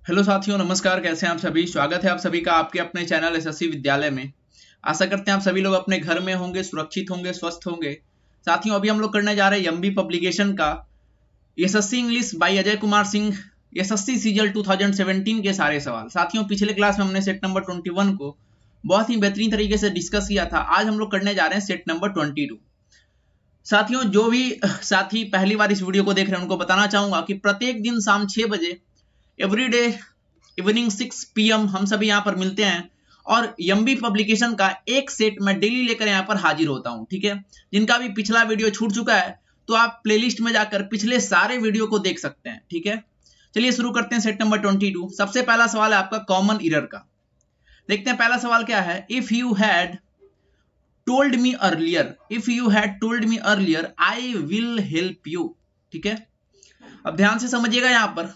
Hello साथियों, नमस्कार। कैसे हैं आप सभी? स्वागत है आप सभी का आपके अपने चैनल एसएससी विद्यालय में। आशा करते हैं आप सभी लोग अपने घर में होंगे, सुरक्षित होंगे, स्वस्थ होंगे। साथियों, अभी हम लोग करने जा रहे हैं एमबी पब्लिकेशन का SSC English by Ajay Kumar Singh SSC CGL 2017 के सारे सवाल। साथियों, पिछले क्लास में हमने सेट नंबर 21 को बहुत ही बेहतरीन तरीके से डिस्कस किया था। आज हम लोग करने जा रहे हैं सेट नंबर 22। साथियों, जो भी साथी पहली बार इस वीडियो को देख रहे हैं उनको बताना चाहूंगा कि प्रत्येक दिन शाम 6 बजे एवरीडे इवनिंग 6 PM हम सभी यहाँ पर मिलते हैं और एमबी पब्लिकेशन का एक सेट मैं डेली लेकर यहाँ पर हाजिर होता हूँ। ठीक है, जिनका भी पिछला वीडियो छूट चुका है तो आप प्लेलिस्ट में जाकर पिछले सारे वीडियो को देख सकते हैं। ठीक है, चलिए शुरू करते हैं सेट नंबर 22। सबसे पहला सवाल है आपका कॉमन इरर का। देखते हैं पहला सवाल क्या है। If you had told me earlier, if you had told me earlier I will help you. ठीक है, अब ध्यान से समझिएगा, यहां पर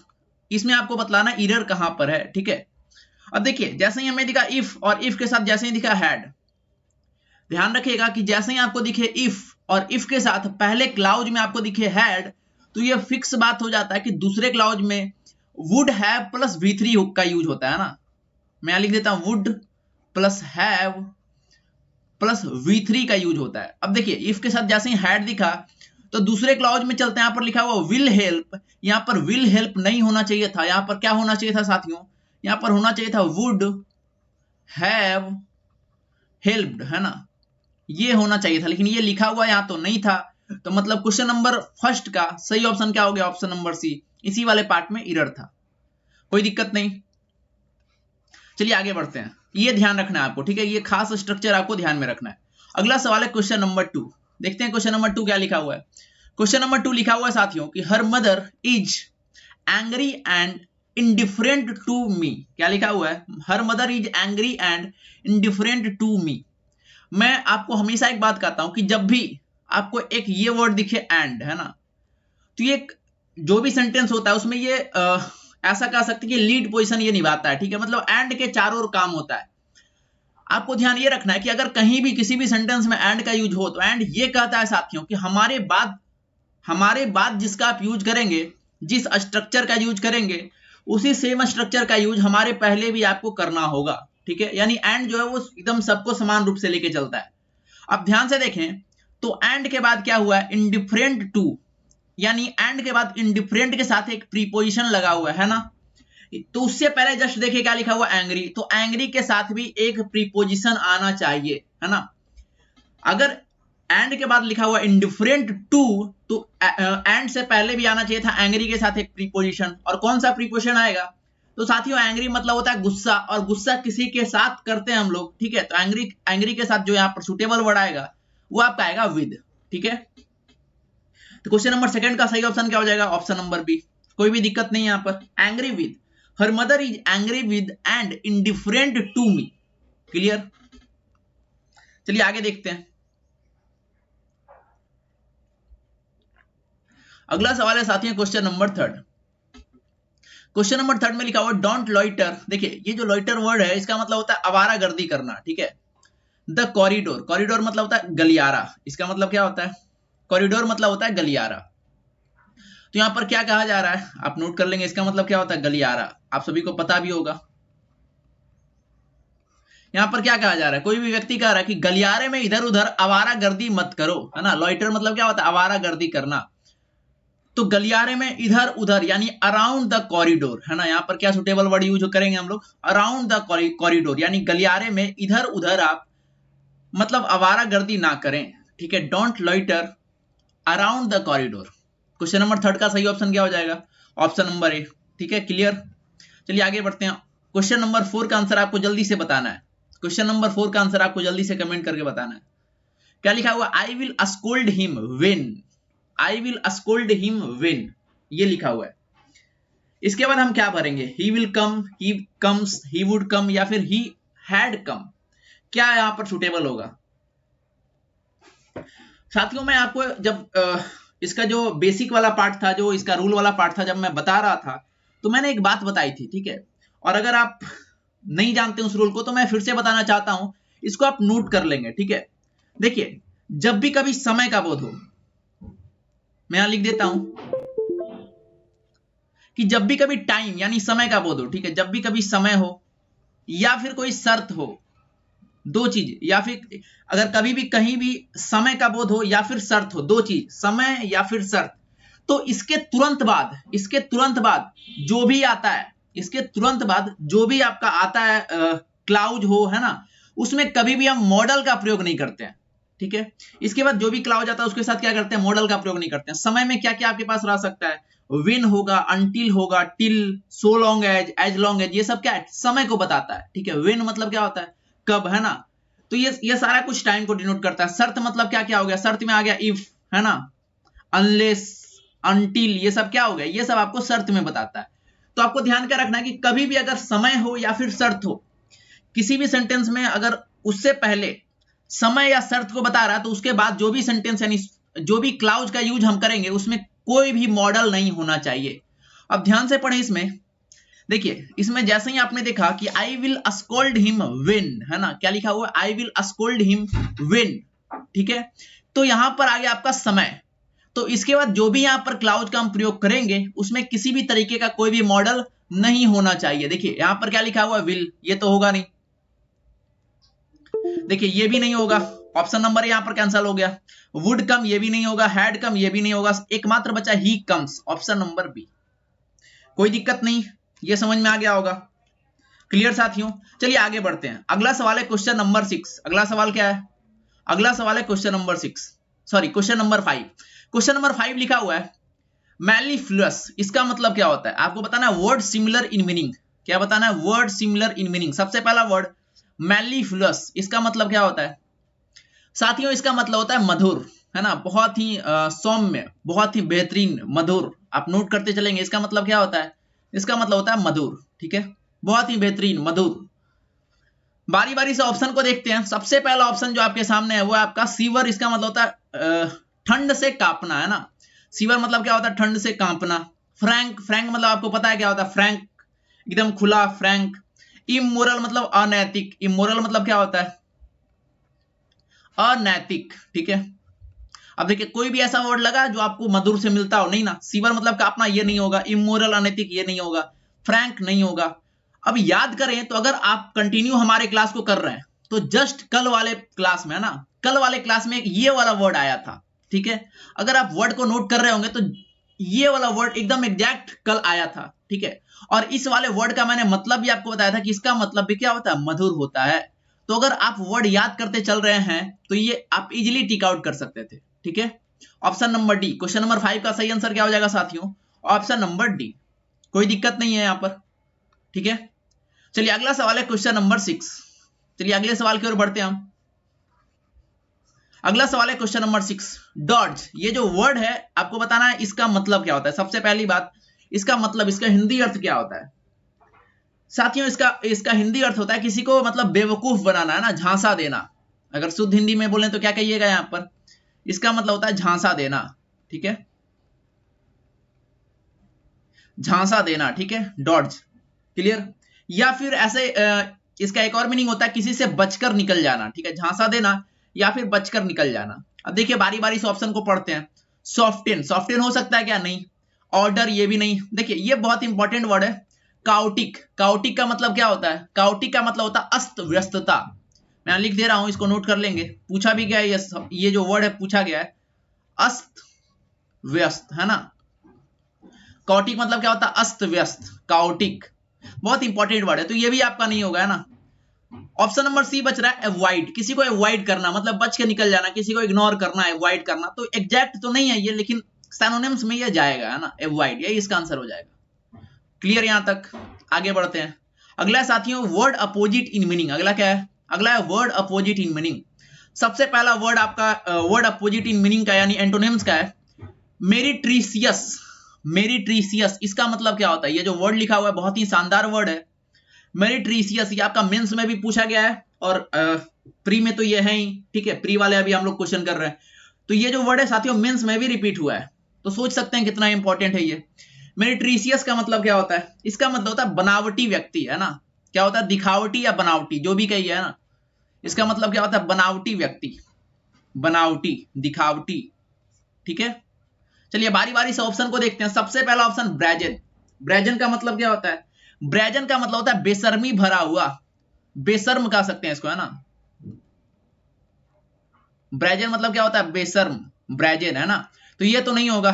इसमें आपको बतलाना इरर कहां पर है। ठीक है, अब देखिए जैसे ही हमें दिखा इफ और इफ के साथ जैसे ही दिखा हैड, ध्यान रखिएगा कि जैसे ही आपको दिखे इफ और इफ के साथ पहले क्लाउज में आपको दिखे हैड, तो ये फिक्स बात हो जाता है कि दूसरे क्लाउज में वुड हैव प्लस V3 का यूज होता है ना। मैं यहां लिख देता हूं would plus have plus V3 का यूज होता है। अब देखिए इफ के साथ जैसे ही हैड दिखा तो दूसरे क्लॉज में चलते हैं। यहां पर लिखा हुआ विल हेल्प, यहां पर विल हेल्प नहीं होना चाहिए था। यहां पर क्या होना चाहिए था साथियों? यहां पर होना चाहिए था वुड हैव हेल्प्ड, है ना, ये होना चाहिए था, लेकिन ये लिखा हुआ यहां तो नहीं था। तो मतलब क्वेश्चन नंबर फर्स्ट का सही ऑप्शन क्या हो गया? Option number C. इसी वाले पार्ट में इरर था, कोई दिक्कत नहीं। चलिए आगे बढ़ते हैं, ये ध्यान रखना है आपको। ठीक है, ये खास स्ट्रक्चर आपको ध्यान में रखना है। अगला सवाल है क्वेश्चन नंबर 2। देखते हैं क्वेश्चन नंबर 2 क्या लिखा हुआ है। क्वेश्चन नंबर 2 लिखा हुआ है साथियों कि her mother is angry and indifferent to me. क्या लिखा हुआ है? Her mother is angry and indifferent to me. मैं आपको हमेशा एक बात कहता हूं कि जब भी आपको एक ये वर्ड दिखे एंड, है ना, तो ये जो भी सेंटेंस होता है उसमें ये ऐसा कह सकते हैं कि लीड पोजीशन ये निभाता है। ठीक है, मतलब एंड के चारों ओर काम होता है। आपको ध्यान ये रखना है कि अगर कहीं भी किसी भी सेंटेंस में एंड का यूज हो तो एंड ये कहता है साथियों कि हमारे बाद जिसका आप यूज करेंगे, जिस स्ट्रक्चर का यूज करेंगे, उसी सेम स्ट्रक्चर का यूज हमारे पहले भी आपको करना होगा। ठीक है, यानी एंड जो है वो एकदम सबको समान रूप से लेके चलता है। अब ध्यान से देखें तो एंड के बाद क्या हुआ है? इंडिफरेंट टू, यानी एंड के बाद इंडिफरेंट के साथ एक प्रीपोजिशन लगा हुआ है ना। तो उससे पहले जस्ट देखिए क्या लिखा हुआ? एंग्री। तो एंग्री के साथ भी एक प्रीपोजिशन आना चाहिए, है ना। अगर एंड के बाद लिखा हुआ इंडिफरेंट टू, तो एंड से पहले भी आना चाहिए था एंग्री के साथ एक प्रीपोजिशन। और कौन सा प्रीपोजिशन आएगा? तो साथियों एंग्री मतलब होता है गुस्सा, और गुस्सा किसी के साथ करते हैं हम लोग। ठीक है, तो एंग्री के साथ जो यहाँ पर सुटेबल वर्ड आएगा वो आपका आएगा विद। ठीक है, तो क्वेश्चन नंबर सेकंड का सही ऑप्शन क्या हो जाएगा? Option number B. कोई भी दिक्कत नहीं है यहाँ पर। Angry with, her mother is angry with and indifferent to me. Clear? चलिए आगे देखते हैं। अगला सवाल है साथियों क्वेश्चन नंबर 3। क्वेश्चन नंबर 3 में लिखा हुआ डोंट लॉइटर। देखिए ये जो लॉइटर वर्ड है इसका मतलब होता है आवारागर्दी करना। ठीक है, द कॉरिडोर, कॉरिडोर मतलब होता है गलियारा। इसका मतलब क्या होता है? कॉरिडोर मतलब होता है गलियारा। तो यहां पर क्या कहा जा रहा है आप नोट कर लेंगे। इसका मतलब क्या होता है? गलियारा। आप सभी को पता भी होगा। यहां पर क्या कहा जा रहा है? कोई भी व्यक्ति कह रहा है कि गलियारे में इधर उधर आवारागर्दी मत करो, है ना। लॉइटर मतलब क्या होता है? आवारागर्दी करना। तो गलियारे में इधर उधर यानी अराउंड द कॉरिडोर, है ना। यहां पर क्या सुटेबल वर्ड यूज करेंगे हम लोग? अराउंड द कॉरिडोर, यानी गलियारे में इधर उधर आप मतलब आवारागर्दी ना करें। ठीक है, don't loiter around the corridor. Question number 3 का सही ऑप्शन क्या हो जाएगा? Option number A. ठीक है, क्लियर? चलिए आगे बढ़ते हैं। क्वेश्चन नंबर 4 का आंसर आपको जल्दी से बताना है। क्वेश्चन नंबर 4 का आंसर आपको जल्दी से कमेंट करके बताना है। क्या लिखा हुआ? I will scold him when, I will scold him when, ये लिखा हुआ है। इसके बाद हम क्या भरेंगे? He will come, he comes, he would come, या फिर ही हैड कम। क्या यहां पर सुटेबल होगा? साथियों मैं आपको जब इसका जो बेसिक वाला पार्ट था, जो इसका रूल वाला पार्ट था, जब मैं बता रहा था तो मैंने एक बात बताई थी। ठीक है, और अगर आप नहीं जानते उस रूल को तो मैं फिर से बताना चाहता हूं, इसको आप नोट कर लेंगे। ठीक है, देखिए जब भी कभी समय का बोध हो, मैं यहां लिख देता हूं कि जब भी कभी टाइम यानी समय का बोध हो, ठीक है, जब भी कभी समय हो या फिर कोई शर्त हो, दो चीज, या फिर अगर कभी भी कहीं भी समय का बोध हो या फिर शर्त हो, दो चीज, समय या फिर शर्त, तो इसके तुरंत बाद जो भी आता है, इसके तुरंत बाद जो भी आपका आता है क्लाउज हो, है ना, उसमें कभी भी हम मॉडल का प्रयोग नहीं करते हैं, ठीक है। इसके बाद जो भी क्लाउज आता है उसके साथ क्या करते हैं, मॉडल का प्रयोग नहीं करते हैं। समय में क्या क्या आपके पास रह सकता है, विन होगा, अनटिल होगा, till, so long as long as, ये सब क्या है, समय को बताता है, ठीक है। विन मतलब क्या होता है, कब, है ना, तो ये सारा कुछ टाइम को डिनोट करता है। शर्त मतलब क्या क्या हो गया, शर्त में आ गया इफ, है ना, अनलेस, अनटिल, ये सब क्या हो गया, ये सब आपको शर्त में बताता है। तो आपको ध्यान क्या रखना है कि कभी भी अगर समय हो या फिर शर्त हो, किसी भी सेंटेंस में अगर उससे पहले समय या शर्त को बता रहा है तो उसके बाद जो भी सेंटेंस यानी जो भी क्लाउज का यूज हम करेंगे उसमें कोई भी मॉडल नहीं होना चाहिए। अब ध्यान से पढ़ें इसमें, देखिए इसमें जैसे ही आपने देखा कि I will scold him when, है ना, क्या लिखा हुआ है, I will scold him when, ठीक है। तो यहां पर आ गया आपका समय, तो इसके बाद जो भी यहां पर क्लाउज का हम प्रयोग करेंगे उसमें किसी भी तरीके का कोई भी मॉडल नहीं होना चाहिए। देखिए यहां पर क्या लिखा हुआ है, विल, ये तो होगा नहीं, देखिए ये भी नहीं होगा, ऑप्शन नंबर यहां पर कैंसिल हो गया। वुड कम, ये भी नहीं होगा, हैड कम, ये भी नहीं होगा, एकमात्र बचा ही कम्स, ऑप्शन नंबर बी। कोई दिक्कत नहीं, ये समझ में आ गया होगा, क्लियर साथियों। चलिए आगे बढ़ते हैं, अगला सवाल है क्वेश्चन नंबर 6। अगला सवाल क्या है, अगला सवाल है question number 6, sorry question number 5। Question number 5 लिखा हुआ है मैलीफ्लस, इसका मतलब क्या होता है, आपको बताना है वर्ड सिमिलर इन मीनिंग। क्या बताना है, वर्ड सिमिलर इन मीनिंग। सबसे पहला वर्ड मैलीफ्लस, इसका मतलब क्या होता है साथियों, इसका मतलब होता है मधुर, है ना, बहुत ही सौम्य, बहुत ही बेहतरीन, मधुर। आप नोट करते चलेंगे, इसका मतलब क्या होता है, इसका मतलब होता है मधुर, ठीक है, बहुत ही बेहतरीन, मधुर। बारी बारी से ऑप्शन को देखते हैं। सबसे पहला ऑप्शन जो आपके सामने है वो है आपका सीवर, इसका मतलब होता है ठंड से कांपना, है ना, सीवर मतलब क्या होता है, ठंड से कांपना। फ्रैंक, फ्रैंक मतलब आपको पता है क्या होता है, फ्रैंक, एकदम खुला, फ्रैंक। इमोरल मतलब अनैतिक, इमोरल मतलब क्या होता है, अनैतिक, ठीक है। अब देखिए कोई भी ऐसा वर्ड लगा जो आपको मधुर से मिलता हो, नहीं ना, सीवर मतलब कांपना, ये नहीं होगा, इमोरल, अनैतिक, ये नहीं होगा, फ्रैंक नहीं होगा। अब याद करें तो अगर आप कंटिन्यू हमारे क्लास को कर रहे हैं तो जस्ट कल वाले क्लास में, है ना, कल वाले क्लास में ये वाला वर्ड आया था, ठीक है। अगर आप वर्ड को नोट कर रहे होंगे तो ये वाला वर्ड एकदम एग्जैक्ट कल आया था, ठीक है। और इस वाले वर्ड का मैंने मतलब भी आपको बताया था कि इसका मतलब भी क्या होता है, मधुर होता है। तो अगर आप वर्ड याद करते चल रहे हैं तो ये आप इजीली टिक आउट कर सकते थे, ठीक है। Option number D, question number 5 का सही आंसर क्या हो जाएगा साथियों, ऑप्शन नंबर डी। कोई दिक्कत नहीं है यहां पर, ठीक है। चलिए अगला सवाल है क्वेश्चन नंबर 6। चलिए अगले सवाल की ओर बढ़ते हैं हम। अगला सवाल है क्वेश्चन नंबर 6, डॉज, ये जो वर्ड है आपको बताना है इसका मतलब क्या होता है। सबसे पहली बात, इसका मतलब, इसका हिंदी अर्थ क्या होता है साथियों, इसका हिंदी अर्थ होता है किसी को मतलब बेवकूफ बनाना, है ना, झांसा देना। अगर शुद्ध हिंदी में बोलें तो क्या कहिएगा यहां पर, इसका मतलब होता है झांसा देना, ठीक है, झांसा देना, ठीक है, डॉज, क्लियर। या फिर ऐसे इसका एक और मीनिंग होता है किसी से बचकर निकल जाना, ठीक है, झांसा देना या फिर बचकर निकल जाना। अब देखिए बारी बारी से ऑप्शन को पढ़ते हैं। सॉफ्टेन, सॉफ्टेन हो सकता है क्या, नहीं। ऑर्डर, ये भी नहीं। देखिए ये बहुत इंपॉर्टेंट वर्ड है, काउटिक, काउटिक का मतलब क्या होता है, काउटिक का मतलब होता है अस्त व्यस्तता। मैं लिख दे रहा हूं, इसको नोट कर लेंगे, पूछा भी गया है, ये जो वर्ड है पूछा गया है, अस्त व्यस्त, है ना। काउटिक मतलब क्या होता है, अस्त व्यस्त, काउटिक, बहुत इंपॉर्टेंट वर्ड है, तो ये भी आपका नहीं होगा, है ना। ऑप्शन नंबर सी बच रहा है अवॉइड, किसी को अवॉइड करना मतलब बच के निकल जाना, किसी को इग्नोर करना, अवॉइड करना। तो एग्जैक्ट तो नहीं है ये, लेकिन सिनोनिम्स में ये जाएगा, है ना, अवॉइड, यही इसका आंसर हो जाएगा। क्लियर यहां तक, आगे बढ़ते हैं। अगला साथियों वर्ड अपोजिट इन मीनिंग, अगला क्या है, अगला है वर्ड अपोजिट इन मीनिंग। सबसे पहला वर्ड आपका वर्ड अपोजिट इन मीनिंग का यानी एंटोनिम्स का है मेरिट्रीसियस, मेरिट्रीसियस, इसका मतलब क्या होता है, ये जो वर्ड लिखा हुआ है बहुत ही शानदार वर्ड है, मेरिट्रीसियस। ये आपका मेंस में भी पूछा गया है और प्री में तो ये है ही, ठीक है, प्री वाले अभी हम लोग क्वेश्चन कर रहे हैं। तो ये जो वर्ड है साथियों मेंस में भी रिपीट हुआ है, तो सोच सकते हैं कितना इंपॉर्टेंट है ये। मेरिट्रीसियस का मतलब क्या होता है, इसका मतलब होता है बनावटी व्यक्ति, है ना, क्या होता है, दिखावटी या बनावटी, जो भी कही है ना, इसका मतलब क्या होता है, बनावटी व्यक्ति, बनावटी, दिखावटी, ठीक है। चलिए बारी बारी से ऑप्शन को देखते हैं। सबसे पहला ऑप्शन ब्राजेन, ब्रेजन का मतलब क्या होता है? ब्रेजन का मतलब होता है बेशर्मी भरा हुआ, बेशर्म कह सकते हैं इसको, है ना। ब्रेजन मतलब क्या होता है? बेशर्म, ब्रेजन, है ना। तो ये तो नहीं होगा,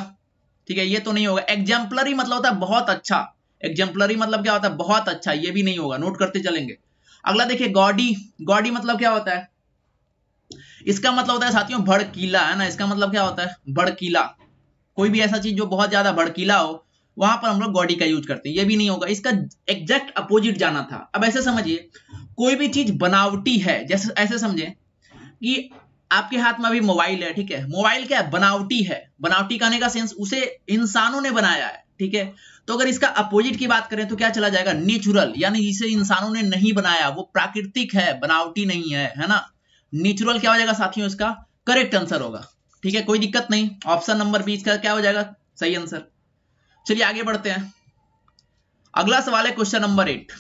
ठीक है, ये तो नहीं होगा। एग्जाम्पलरी मतलब होता है बहुत अच्छा, एग्जाम्पलरी मतलब क्या होता है? बहुत अच्छा, ये भी नहीं होगा, नोट करते चलेंगे। अगला देखिए गॉडी, गॉडी मतलब क्या होता है? इसका मतलब होता है साथियों भड़कीला, है ना। इसका मतलब क्या होता है? भड़कीला। कोई भी ऐसा चीज जो बहुत ज्यादा भड़कीला हो, वहां पर हम लोग गॉडी का यूज करते हैं, ये भी नहीं होगा। इसका एग्जैक्ट अपोजिट जाना था। अब ऐसे समझिए, कोई भी चीज बनावटी है, जैसे ऐसे समझे कि आपके हाथ में अभी मोबाइल है, ठीक है। मोबाइल क्या है? बनावटी है। बनावटी कहने का सेंस, उसे इंसानों ने बनाया है, ठीक है। तो अगर इसका अपोजिट की बात करें तो क्या चला जाएगा? नेचुरल, यानी जिसे इंसानों ने नहीं बनाया, वो प्राकृतिक है, बनावटी नहीं है ना। नेचुरल क्या हो जाएगा साथियों? इसका करेक्ट आंसर होगा, ठीक है, कोई दिक्कत नहीं। ऑप्शन नंबर 20 का क्या हो जाएगा? सही आंसर। चलिए आगे बढ़ते हैं। अगला सवाल है क्वेश्चन नंबर 8।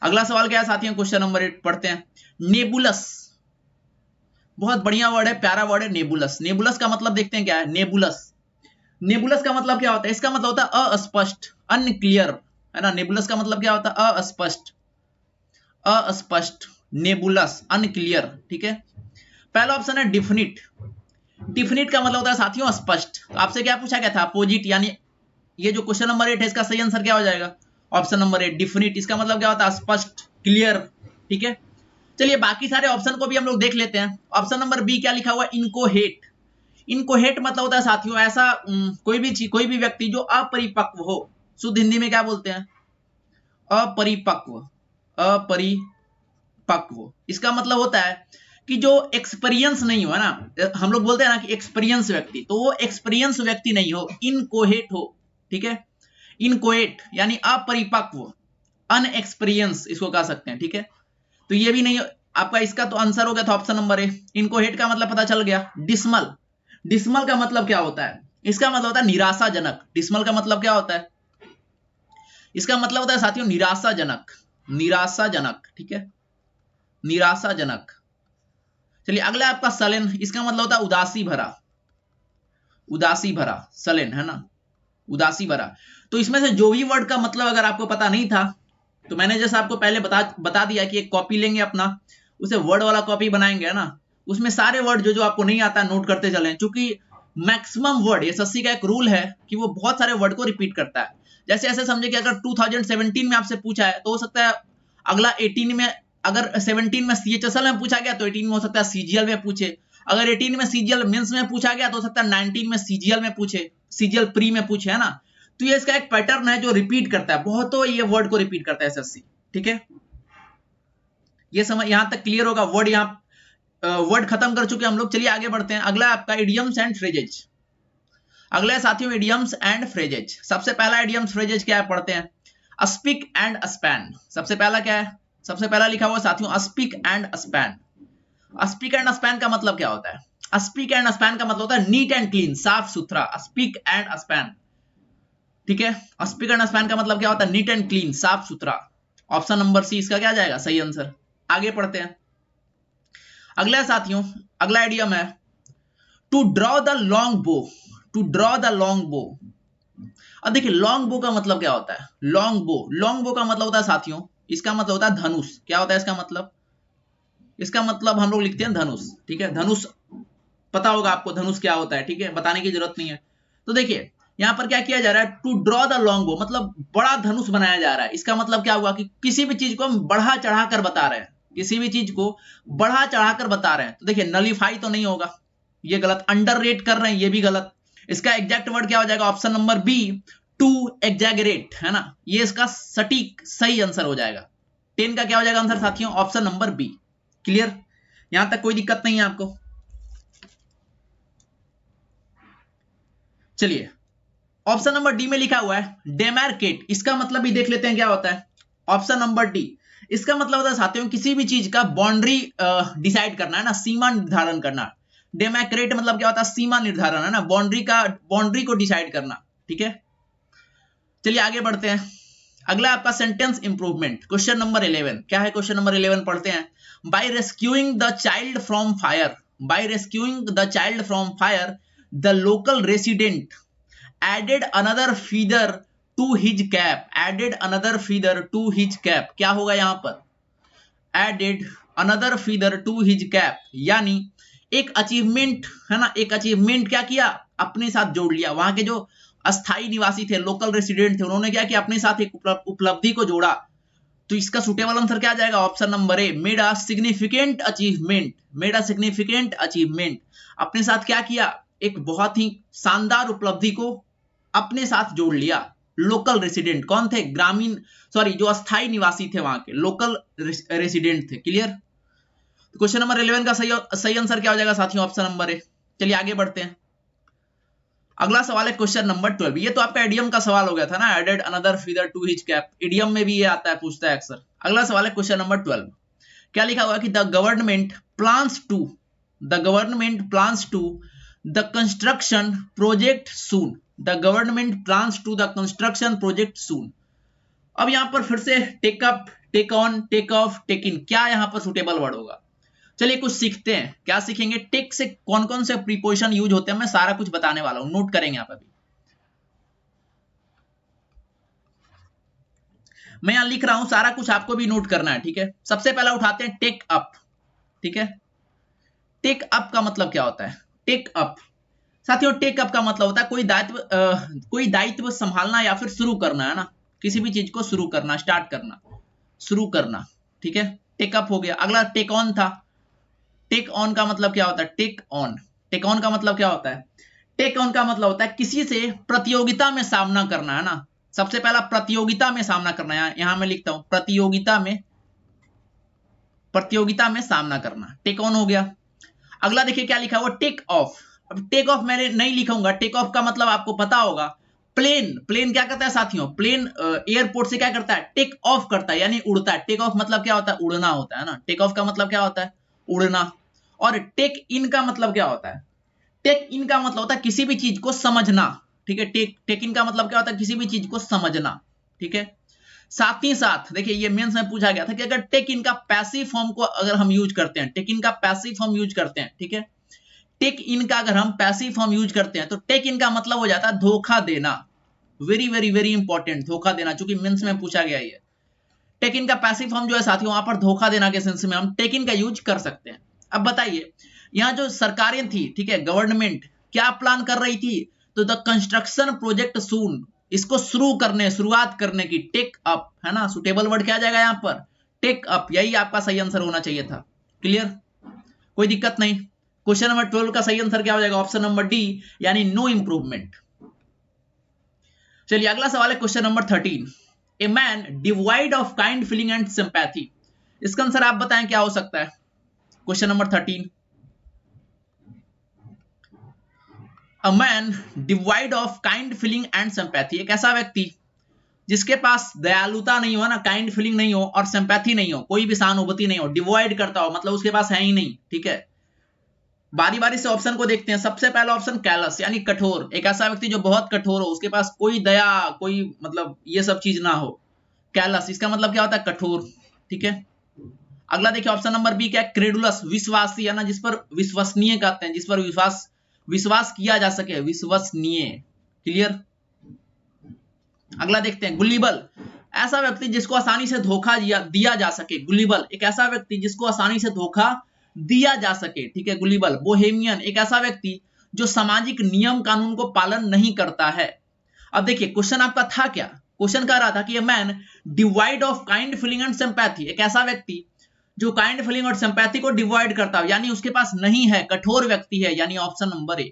अगला सवाल क्या है साथियों? क्वेश्चन नंबर 8 पढ़ते हैं। नेबुलस, बहुत बढ़िया वर्ड है, प्यारा वर्ड है, नेबुलस। नेबुलस का मतलब देखते हैं क्या है? नेबुलस, नेबुलस का मतलब क्या होता है? इसका मतलब होता है अस्पष्ट, अनक्लियर, है ना। नेबुलस का मतलब क्या होता है? अस्पष्ट, अस्पष्ट, नेबुलस, अनक्लियर, ठीक है। पहला ऑप्शन है डिफिनिट। डिफिनिट का मतलब होता है साथियों स्पष्ट। तो आपसे क्या पूछा गया था? अपोजिट, यानी ये जो क्वेश्चन नंबर 8 है, इसका सही आंसर क्या हो जाएगा? Option number 8 definite. इसका मतलब क्या होता है? स्पष्ट, क्लियर, ठीक है। चलिए बाकी सारे ऑप्शन को भी हम लोग देख लेते हैं। ऑप्शन नंबर बी क्या लिखा हुआ है? इनकोहेट। इनकोहेट मतलब होता है साथियों ऐसा कोई भी चीज, कोई भी व्यक्ति जो अपरिपक्व हो। शुद्ध हिंदी में क्या बोलते हैं? अपरिपक्व, अपरिपक्व। इसका मतलब होता है कि जो एक्सपीरियंस नहीं हो, है ना। हम लोग बोलते हैं ना कि एक्सपीरियंस व्यक्ति, तो वो एक्सपीरियंस व्यक्ति नहीं हो, इनकोहेट हो, ठीक है। इनकोहेट यानी अपरिपक्व, अनएक्सपीरियंस इसको कह सकते हैं, ठीक है। तो ये भी नहीं आपका, इसका तो आंसर हो गया था ऑप्शन नंबर ए। इनकोहेट का मतलब पता चल गया। डिसमल, डिसमल का मतलब क्या होता है? इसका मतलब होता है निराशाजनक। डिसमल का मतलब क्या होता है? इसका मतलब होता है साथियों निराशाजनक, निराशाजनक, ठीक है, निराशाजनक। चलिए अगला आपका सलेन। इसका मतलब होता है उदासी भरा, उदासी भरा, सलेन, है ना, उदासी भरा। तो इसमें से जो भी वर्ड का मतलब अगर आपको पता नहीं था, तो मैंने जैसा आपको पहले बता दिया कि एक कॉपी लेंगे अपना, उसे वर्ड वाला कॉपी बनाएंगे, है ना। उसमें सारे वर्ड जो जो आपको नहीं आता नोट करते चलें, क्योंकि मैक्सिमम वर्ड, एसएससी का एक रूल है कि वो बहुत सारे वर्ड को रिपीट करता है। जैसे ऐसे समझे कि अगर 2017 में आपसे पूछा है, तो हो सकता है अगला 18 में, अगर 17 में सीएचएसएल में पूछा गया तो 18 में हो सकता है सीजीएल में पूछे। अगर 18 में सीजीएल मेंस में पूछा गया तो हो सकता है 19 में सीजीएल में पूछे, सीजीएल प्री में पूछे, है ना। तो ये इसका एक पैटर्न है जो रिपीट करता है, बहुत तो ये वर्ड को रिपीट करता है एसएससी, ठीक है। ये समझ यहां तक क्लियर होगा। वर्ड यहां वर्ड खत्म कर चुके हम लोग। चलिए आगे बढ़ते हैं। अगला आपका इडियम्स एंड फ्रेजेज। अगला साथियों इडियम्स एंड फ्रेजेज। सबसे पहला इडियम्स फ्रेजेज क्या है पढ़ते हैं। Speak and span. सबसे पहला क्या है? सबसे पहला लिखा हुआ साथियों speak and span. Speak and span का मतलब क्या होता है? स्पीक एंड स्पैन का मतलब होता है नीट एंड क्लीन, साफ सुथरा। स्पीक एंड स्पैन, ठीक है। स्पीक एंड स्पैन का मतलब क्या होता है? नीट एंड क्लीन, साफ सुथरा। ऑप्शन नंबर सी इसका क्या जाएगा? सही आंसर। आगे पढ़ते हैं। अगला साथियों, अगला आइडियम है टू ड्रॉ द लॉन्ग बो। टू ड्रॉ द लॉन्ग बो। अब देखिए लॉन्ग बो का मतलब क्या होता है? लॉन्ग बो, लॉन्ग बो का मतलब होता है साथियों, इसका मतलब होता है धनुष। क्या होता है इसका मतलब? इसका मतलब हम लोग लिखते हैं धनुष, ठीक है। धनुष पता होगा आपको धनुष क्या होता है, ठीक है, बताने की जरूरत नहीं है। तो देखिए यहां पर क्या किया जा रहा है? टू ड्रॉ द लॉन्ग बो, मतलब बड़ा धनुष बनाया जा रहा है। इसका मतलब क्या हुआ कि किसी भी चीज को हम बढ़ा चढ़ाकर बता रहे हैं, किसी भी चीज को बढ़ा चढ़ाकर बता रहे हैं। तो देखिए नलीफाई तो नहीं होगा, ये गलत। अंडर रेट कर रहे हैं, ये भी गलत। इसका एग्जैक्ट वर्ड क्या हो जाएगा? Option number B to exaggerate, है ना, ये इसका सटीक सही आंसर हो जाएगा। 10 का क्या हो जाएगा आंसर साथियों? Option number B. क्लियर? यहां तक कोई दिक्कत नहीं है आपको? चलिए ऑप्शन नंबर डी में लिखा हुआ है डेमार्केट। इसका मतलब भी देख लेते हैं क्या होता है। ऑप्शन नंबर डी, इसका मतलब होता है साथियों किसी भी चीज का बाउंड्री डिसाइड करना, है ना, सीमा निर्धारण करना। डेमार्केट मतलब क्या होता है? सीमा निर्धारण, है ना, बाउंड्री का, बाउंड्री को डिसाइड करना, ठीक है। चलिए आगे बढ़ते हैं। अगला आपका सेंटेंस इंप्रूवमेंट, क्वेश्चन नंबर 11। क्या है क्वेश्चन नंबर 11? पढ़ते हैं। By rescuing the child from fire, by rescuing the child from fire the local resident added another feather to his cap, added another feather to his cap, क्या होगा यहां पर, added another feather to his cap, यानी एक achievement है ना, एक achievement क्या किया, अपने साथ जोड़ लिया। वहां के जो अस्थाई निवासी थे, लोकल रेसिडेंट थे, उन्होंने क्या किया, अपने साथ एक उपलब्धि को जोड़ा। तो इसका सुटेबल आंसर क्या आ जाएगा, option number A, made a significant achievement, made a significant achievement, अपने साथ क्या किया, एक बहुत ही शानदार उपलब्धि को अपने साथ जोड़ लिया। लोकल रेसिडेंट कौन थे, ग्रामीण सॉरी जो अस्थाई निवासी थे वहां के, लोकल रेसिडेंट थे। क्लियर। तो क्वेश्चन नंबर 11 का सही आंसर क्या हो जाएगा साथियों, ऑप्शन नंबर ए। चलिए आगे बढ़ते हैं। अगला सवाल है क्वेश्चन नंबर 12। ये तो आपका इडियम का सवाल हो गया था ना, added another feather to his cap, idiom में भी ये आता है, पूछता है अक्सर। अगला सवाल है क्वेश्चन नंबर 12। क्या लिखा हुआ कि the government plans to, the government plans to the construction project soon, the government plans to the construction project soon. अब यहां पर फिर से take up, take on, take off, take in, क्या यहां पर सुटेबल वर्ड होगा। चलिए कुछ सीखते हैं, क्या सीखेंगे, टेक से कौन कौन से प्रीपोजिशन यूज होते हैं, मैं सारा कुछ बताने वाला हूं, नोट करेंगे यहां पर भी। मैं यहां लिख रहा हूं, सारा कुछ आपको भी नोट करना है, ठीक है। सबसे पहला उठाते हैं टेक अप, ठीक है। टेक अप का मतलब क्या होता है, टेक अप साथियों, टेक अप का मतलब होता है कोई दायित्व संभालना या फिर शुरू करना, है ना, किसी भी चीज को शुरू करना, स्टार्ट करना, शुरू करना, ठीक है। टेक अप हो गया। अगला टेक ऑन था। टेक ऑन का मतलब क्या होता है, टेक ऑन, टेक ऑन का मतलब क्या होता है, टेक ऑन का मतलब होता है किसी से प्रतियोगिता में सामना करना, है ना। सबसे पहला प्रतियोगिता में सामना करना है, यहां मैं लिखता हूं प्रतियोगिता में सामना करना, टेक ऑन हो गया। अगला देखिए क्या लिखा हुआ, टेक ऑफ। अब टेक ऑफ मैंने नहीं लिखूंगा, टेक ऑफ का मतलब आपको पता होगा, प्लेन, प्लेन क्या करता है साथियों, प्लेन एयरपोर्ट से क्या करता है, टेक ऑफ करता है, यानी उड़ता है। टेक ऑफ मतलब क्या होता है, उड़ना होता है ना, टेक ऑफ का मतलब क्या होता है, उड़ना। और टेक इन का मतलब क्या होता है, टेक इन का मतलब होता है किसी भी चीज को समझना, ठीक है। टेक इन का मतलब क्या होता है, किसी भी चीज को समझना, ठीक है। साथ ही साथ देखिए, ये मेंस में पूछा गया था कि अगर टेक इन का पैसिव फॉर्म को अगर हम यूज करते हैं, टेक इन का पैसिव फॉर्म यूज करते हैं, ठीक है, टेक इन का अगर हम पैसिव फॉर्म यूज करते हैं तो टेक इन का मतलब हो जाता है धोखा देना। वेरी वेरी वेरी इंपॉर्टेंट, धोखा देना, चूंकि मेंस में पूछा गया है। टेक इन का पैसिव फॉर्म जो है साथियों, वहां पर धोखा देना के सेंस में हम टेक इन का यूज कर सकते हैं। अब बताइए, यहां जो सरकारें थी, ठीक है, गवर्नमेंट क्या प्लान कर रही थी, तो द कंस्ट्रक्शन प्रोजेक्ट सून, इसको शुरुआत करने की, टेक अप, है ना, सुटेबल वर्ड क्या आ जाएगा यहां पर, टेक अप, यही आपका सही आंसर होना चाहिए था। क्लियर, कोई दिक्कत नहीं। क्वेश्चन नंबर 12 का सही आंसर क्या हो जाएगा, ऑप्शन नंबर डी, यानी नो इंप्रूवमेंट। चलिए अगला सवाल है question number 13। A man divide of kind feeling and sympathy, इसका आंसर आप बताएं क्या हो सकता है। Question number 13, a man divide of kind feeling and sympathy, एक ऐसा व्यक्ति जिसके पास दयालुता नहीं हो ना, काइंड फीलिंग नहीं हो और सिंपैथी नहीं हो, कोई भी सहानुभूति नहीं हो, डिवाइड करता हो मतलब उसके पास है ही नहीं, ठीक है। बारी बारी से ऑप्शन को देखते हैं। सबसे पहला ऑप्शन कैलस, यानी कठोर, एक ऐसा व्यक्ति जो बहुत कठोर हो, उसके पास कोई दया, कोई मतलब ये सब चीज ना हो, कैलस, इसका मतलब क्या होता है, कठोर, ठीक है। अगला देखिए ऑप्शन नंबर बी क्या है, क्रेडुलस, विश्वासी, है ना, जिस पर विश्वसनीय कहते हैं, जिस पर विश्वास किया जा सके, विश्वसनीय। क्लियर। अगला देखते हैं गुलिबल, ऐसा व्यक्ति जिसको आसानी से धोखा दिया जा सके, गुलिबल, एक ऐसा व्यक्ति जिसको आसानी से धोखा दिया जा सके, ठीक है, गुलिबल। बोहेमियन, एक ऐसा व्यक्ति जो सामाजिक नियम कानून को पालन नहीं करता है। अब देखिए क्वेश्चन आपका था क्या, क्वेश्चन कह रहा था कि man divide of kind feeling and sympathy, एक ऐसा व्यक्ति जो काइंड फीलिंग और सिंपैथी को डिवाइड करता है, यानी उसके पास नहीं है, कठोर व्यक्ति है, यानी ऑप्शन नंबर ए,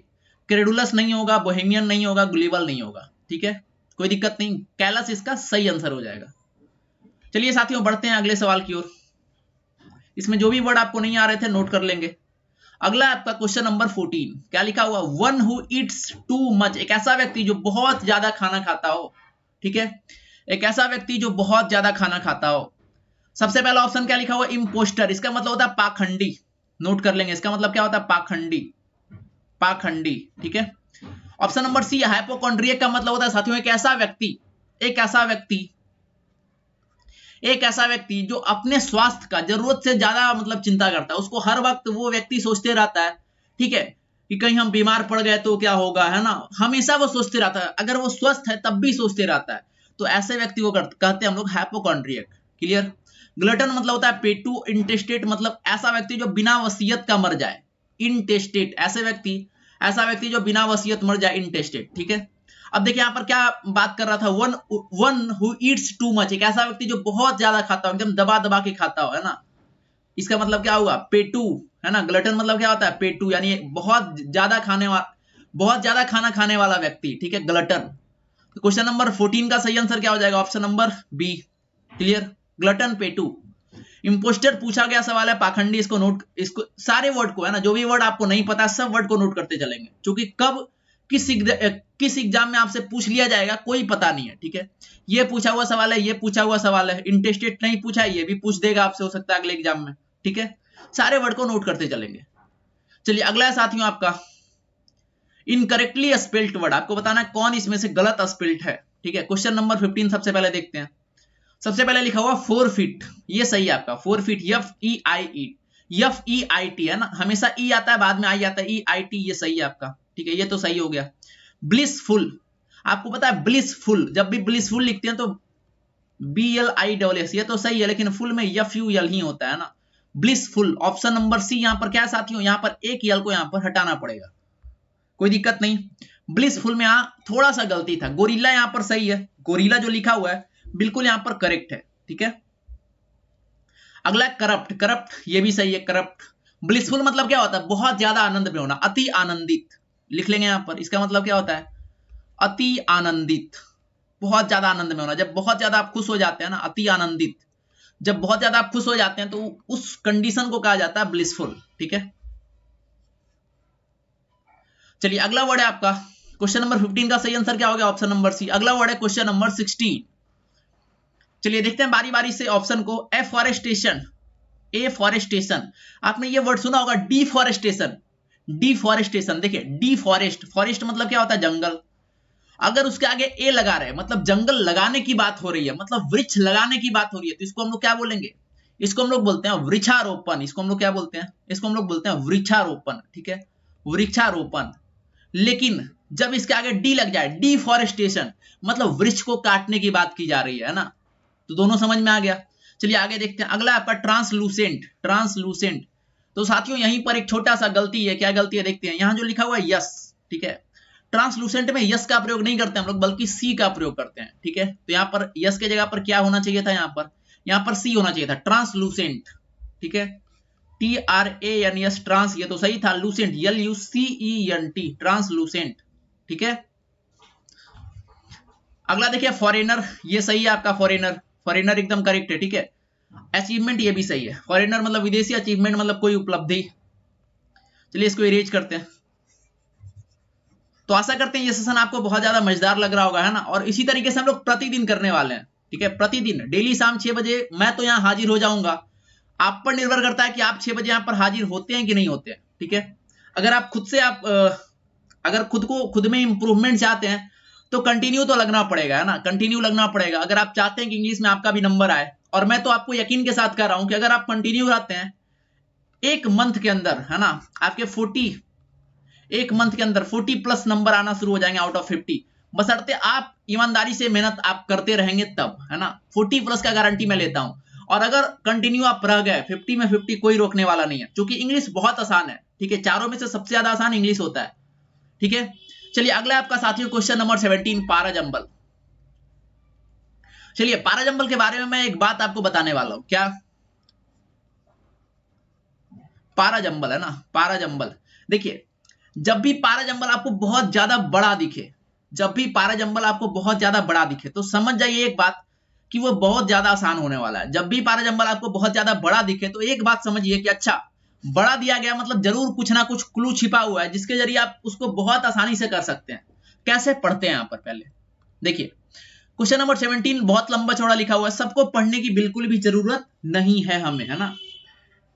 क्रेडुलस नहीं होगा, बोहेमियन नहीं होगा, गुलिबल नहीं होगा, ठीक है, कोई दिक्कत नहीं, कैलस इसका सही आंसर हो जाएगा। चलिए साथियों बढ़ते हैं अगले सवाल की ओर। इसमें जो भी वर्ड आपको नहीं आ रहे थे नोट कर लेंगे। अगला आपका क्वेश्चन नंबर 14, क्या लिखा हुआ, one who Yeats too much, एक ऐसा व्यक्ति जो बहुत ज्यादा खाना खाता हो, ठीक है, एक ऐसा व्यक्ति जो बहुत ज्यादा खाना खाता हो। सबसे पहला ऑप्शन क्या लिखा हुआ, इम्पोस्टर, इसका मतलब होता है पाखंडी, नोट कर लेंगे, इसका मतलब क्या होता है, पाखंडी, पाखंडी, ठीक है। ऑप्शन नंबर सी, हाइपोकॉन्ड्रियक का मतलब होता है साथियों एक ऐसा व्यक्ति, एक ऐसा व्यक्ति जो अपने स्वास्थ्य का जरूरत से ज्यादा मतलब चिंता करता है, उसको हर वक्त वो व्यक्ति सोचते रहता है, ठीक है, कि कहीं हम बीमार पड़ गए तो क्या होगा, है ना, हमेशा वो सोचते रहता है। अगर वो स्वस्थ है तब भी सोचते रहता है, तो ऐसे व्यक्ति को कहते हैं हम लोग हाइपोकॉन्ड्रियक। क्लियर। ग्लटन मतलब होता है पेटू। इंटेस्टेट मतलब ऐसा व्यक्ति जो बिना वसीयत का मर जाए। इंटेस्टेट ऐसा व्यक्ति जो बिना वसीयत मर जाए, इंटेस्टेट। ठीक है। अब देखिए यहाँ पर क्या बात कर रहा था, one who Yeats too much, एक ऐसा व्यक्ति जो बहुत ज्यादा खाता हो, एकदम दबा दबा के खाता हो, है ना। इसका मतलब क्या हुआ, पेटू, है ना। ग्लटन मतलब क्या होता है, पेटू, यानी बहुत ज्यादा खाना खाने वाला व्यक्ति। ठीक है, ग्लटन। तो क्वेश्चन नंबर 14 का सही आंसर क्या हो जाएगा, option number B. Clear. Glutton, पेटू। इंपोस्टर पूछा गया सवाल है, पाखंडी। इसको सारे वर्ड को, है ना, जो भी वर्ड आपको नहीं पता सब वर्ड को नोट करते चलेंगे, क्योंकि कब किस एग्जाम में आपसे पूछ लिया जाएगा कोई पता नहीं है। ठीक है, ये पूछा हुआ सवाल है, ये पूछा हुआ सवाल है, इंटेस्टेड नहीं पूछा, ये भी पूछ देगा आपसे, हो सकता है अगले एग्जाम में। ठीक है, सारे वर्ड को नोट करते चलेंगे। चलिए अगला है साथियों आपका इनकरेक्टली स्पेल्ट वर्ड। आपको बताना है कौन इसमें से गलत स्पेल्ट है। ठीक है, क्वेश्चन नंबर 15 सबसे पहले देखते हैं। सबसे पहले लिखा हुआ 4 फीट, ये सही है आपका। 4 फीट, FEIT है ना, हमेशा ई आता है बाद में आई आता है, EIT, ये सही है आपका। ठीक है, ये तो सही हो गया। ब्लिसफुल, आपको पता है ब्लिसफुल, जब भी ब्लिसफुल लिखते हैं तो BLISS, ये तो सही है, लेकिन फुल में FUL ही होता है ना। Blissful, option number C. यहां पर क्या साथियों, यहां पर एक यल को यहां पर हटाना पड़ेगा, कोई दिक्कत नहीं। ब्लिसफुल में यहां थोड़ा सा गलती था। गोरिल्ला यहां पर सही है, गोरिल्ला जो लिखा हुआ है बिल्कुल यहां पर करेक्ट है। ठीक है, अगला करप्ट, ये भी सही है, करप्ट। ब्लिसफुल मतलब क्या होता है, बहुत ज्यादा आनंद में होना, अति आनंदित लिख लेंगे यहां पर। इसका मतलब क्या होता है, अति आनंदित, बहुत ज्यादा आनंद में होना। जब बहुत ज्यादा आप खुश हो जाते हैं ना, अति आनंदित, जब बहुत ज्यादा आप खुश हो जाते हैं तो उस कंडीशन को कहा जाता है ब्लिसफुल। ठीक है, चलिए अगला वर्ड है आपका क्वेश्चन नंबर 15 का सही आंसर क्या हो गया, ऑप्शन नंबर सी। अगला वर्ड है क्वेश्चन नंबर 16। चलिए देखते हैं बारी बारी से ऑप्शन को। एफॉरेस्टेशन, आपने ये वर्ड सुना होगा, डिफॉरेस्टेशन। देखिए फॉरेस्ट मतलब क्या होता है, जंगल। अगर उसके आगे ए लगा रहे हैं मतलब जंगल लगाने की बात हो रही है, मतलब वृक्ष लगाने की बात हो रही है, तो इसको हम लोग क्या बोलेंगे, इसको हम लोग बोलते हैं वृक्षारोपण। इसको हम लोग क्या बोलते हैं, इसको हम लोग बोलते हैं वृक्षारोपण। ठीक है, वृक्षारोपण। लेकिन जब इसके आगे डी लग जाए, डिफॉरेस्टेशन मतलब वृक्ष को काटने की बात की जा रही है ना। तो दोनों समझ में आ गया। चलिए आगे देखते हैं। अगला आपका ट्रांसलूसेंट। तो साथियों यहीं पर एक छोटा सा गलती है, क्या गलती है देखते हैं। यहां जो लिखा हुआ है यस, ठीक है, ट्रांसलूसेंट में यस का प्रयोग नहीं करते हम लोग, बल्कि सी का प्रयोग करते हैं। ठीक है, तो यहां पर यस के जगह पर क्या होना चाहिए था, यहां पर सी होना चाहिए था, ट्रांसलूसेंट। ठीक है, TRANS, ट्रांस, ये तो सही था। Lucent, LUCENT, translucent. ठीक है, अगला देखिए फॉरेनर, ये सही है आपका। फॉरेनर एकदम करेक्ट है। ठीक है, अचीवमेंट ये भी सही है। फॉरेनर मतलब विदेशी, अचीवमेंट मतलब कोई उपलब्धि। चलिए इसको इरेज करते हैं। तो आशा करते हैं ये सेशन आपको बहुत ज्यादा मजेदार लग रहा होगा, है ना। और इसी तरीके से हम लोग प्रतिदिन करने वाले हैं। ठीक है, प्रतिदिन डेली शाम 6 बजे मैं तो यहां हाजिर हो जाऊंगा। आप पर निर्भर करता है कि आप 6 बजे यहां पर हाजिर होते हैं कि नहीं होते हैं। ठीक है, अगर आप खुद से अगर खुद में इंप्रूवमेंट चाहते हैं तो कंटिन्यू तो लगना पड़ेगा, है ना, कंटिन्यू लगना पड़ेगा। अगर आप चाहते हैं कि इंग्लिश में आपका भी नंबर आए, और मैं तो आपको यकीन के साथ कह रहा हूं कि अगर आप कंटिन्यू रहते हैं एक मंथ के अंदर, है ना, आपके 40 प्लस नंबर आना शुरू हो जाएंगे आउट ऑफ 50, बशर्ते आप ईमानदारी से मेहनत आप करते रहेंगे तब, है ना। 40 प्लस का गारंटी मैं लेता हूं। और अगर कंटिन्यू आप रह गए 50 में 50, कोई रोकने वाला नहीं है, क्योंकि इंग्लिश बहुत आसान है। ठीक है, चारों में से सबसे ज्यादा आसान इंग्लिश होता है। ठीक है, चलिए अगला आपका साथियों क्वेश्चन नंबर 17, पाराजंबल। चलिए पाराजंबल के बारे में मैं एक बात आपको बताने वाला हूं। क्या पाराजंबल, है ना, पाराजंबल। देखिए जब भी पाराजंबल आपको बहुत ज्यादा बड़ा दिखे, तो समझ जाइए एक बात कि वो बहुत ज्यादा आसान होने वाला है। जब भी पाराजंबल आपको बहुत ज्यादा बड़ा दिखे तो एक बात समझिए कि अच्छा बड़ा दिया गया मतलब जरूर कुछ ना कुछ क्लू छिपा हुआ है, जिसके जरिए आप उसको बहुत आसानी से कर सकते हैं। कैसे पढ़ते हैं यहां पर पहले देखिए। क्वेश्चन नंबर 17 बहुत लंबा चौड़ा लिखा हुआ है, सबको पढ़ने की बिल्कुल भी जरूरत नहीं है हमें, है ना,